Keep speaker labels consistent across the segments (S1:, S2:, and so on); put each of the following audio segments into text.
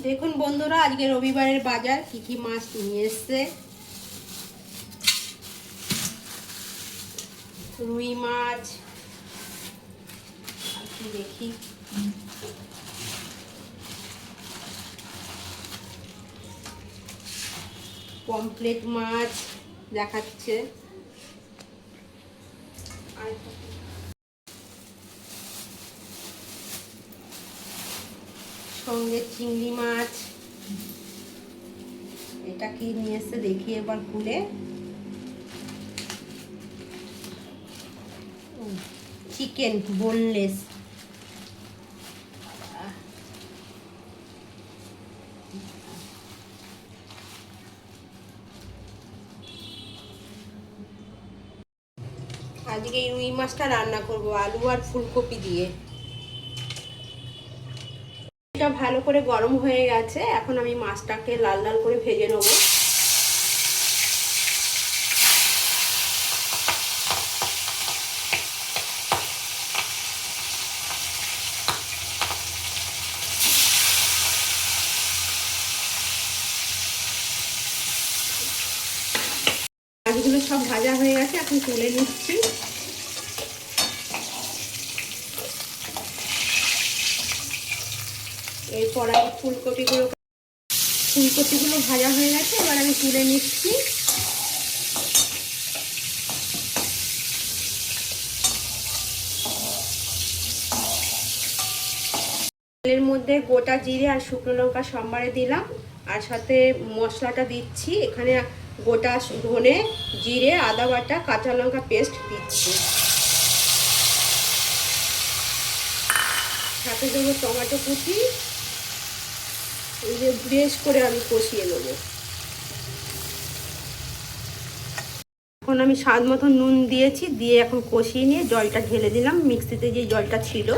S1: দেখুন বন্ধুরা, আজকে রবিবারের বাজার কি কি মাছ নিয়ে এসছে। রুই মাছ, দেখি পমফ্রেট মাছ দেখাচ্ছে, সঙ্গে চিংড়ি মাছ। এটা কি নিয়ে এসছে দেখি এবার খুলে। চিকেন বোনলেস, আজকে এই রুই মাছটা রান্না করব আলু আর ফুলকপি দিয়ে। এটা ভালো করে গরম হয়ে গেছে, এখন আমি মাছটাকে লাল লাল করে ভেজে নেব। মাছগুলো সব ভাজা হয়ে গেছে, এখন তুলে নিচ্ছি। এরপর আমি ফুলকপিগুলো ভাজা হয়ে গেছে, এবার আমি তুলে নিচ্ছি। তেলের মধ্যে গোটা জিরে আর শুকনো লঙ্কা সম্বারে দিলাম, আর সাথে মশলাটা দিচ্ছি। এখানে গোটা ধনে, জিরে, আদা বাটা, কাঁচা লঙ্কা পেস্ট দিচ্ছি। সাথে দেবো টমেটো কুচি। এই যে বেশ করে আমি কষিয়ে নেব। এখন আমি স্বাদ মতো নুন দিয়েছি, দিয়ে এখন কষিয়ে নিয়ে জলটা ঢেলে দিলাম। মিক্সিতে যে জলটা ছিল,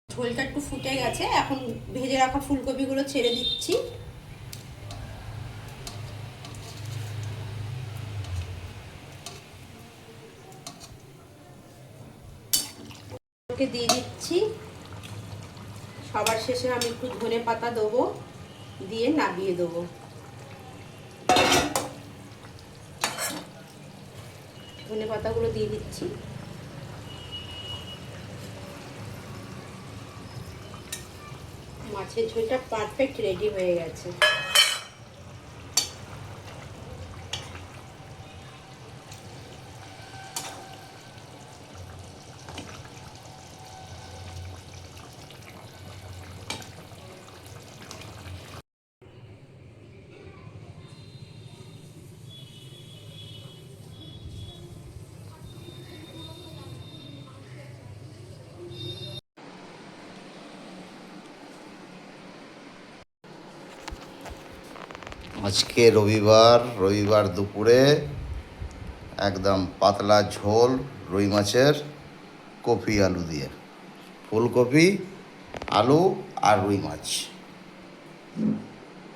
S1: ঝোলটা একটু ফুটে গেছে। এখন ভেজে রাখা ফুলকপিগুলো ছেড়ে দিচ্ছি। দিয়ে দিচ্ছি। সবার শেষে আমি একটু ধনে পাতা দেবো, দিয়ে নামিয়ে দেবো। ধনে পাতাগুলো দিয়ে দিচ্ছি। মাছের ঝোলটা পারফেক্ট রেডি হয়ে গেছে।
S2: আজকে রবিবার দুপুরে একদম পাতলা ঝোল রুই মাছের, কপি আলু দিয়ে। ফুলকপি, আলু আর রুই মাছ।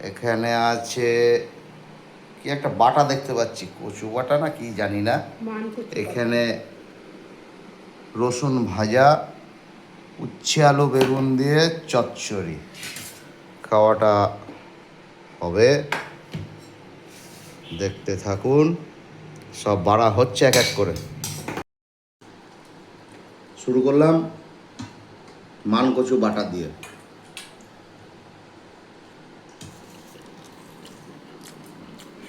S2: এখানে আছে কি একটা বাটা দেখতে পাচ্ছি, কচু বাটা না কি জানি না। এখানে রসুন ভাজা, উচ্ছে আলু বেগুন দিয়ে চচ্চড়ি। খাওয়াটা হবে, দেখতে থাকুন। সব বাড়া হচ্ছে এক এক করে। শুরু করলাম মানকচু বাটা দিয়ে।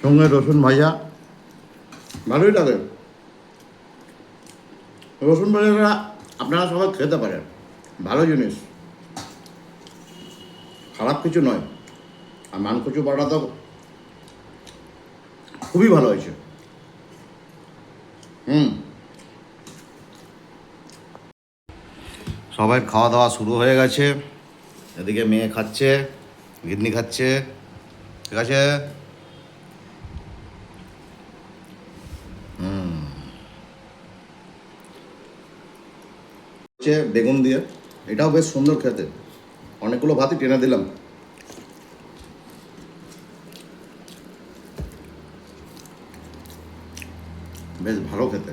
S2: সঙ্গে রসুন ভাজা, ভালোই লাগে। রসুন ভাজাটা আপনারা সবাই খেতে পারেন, ভালো জিনিস, খারাপ কিছু নয়। আর মানকচু বাটা তো খুবই ভালো হয়েছে। সবাই খাওয়া দাওয়া শুরু হয়ে গেছে। এদিকে মেয়ে খাচ্ছে, গিন্নি খাচ্ছে, ঠিক আছে। হচ্ছে বেগুন দিয়ে, এটাও বেশ সুন্দর খেতে। অনেকগুলো ভাতই টেনে দিলাম। বেশ ভালো খেতে।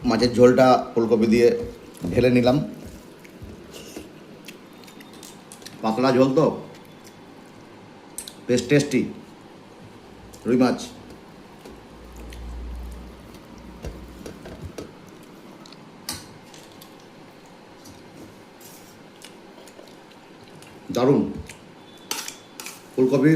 S2: মাছের ঝোলটা ফুলকপি দিয়ে ঢেলে নিলাম। পাতলা ঝোল তো, বেশ টেস্টি রুই মাছ। দারুণ ফুলকপি,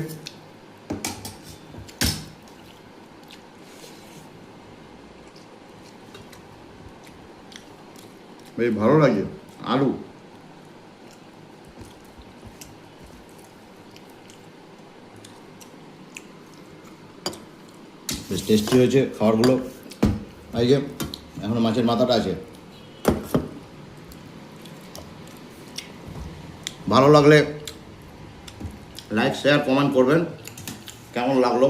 S2: বেশ ভালো লাগে। আলু বেশ টেস্টি হয়েছে খাবারগুলো। এই যে এখন মাছের মাথাটা আছে। ভালো লাগলে লাইক শেয়ার কমেন্ট করবেন কেমন লাগলো।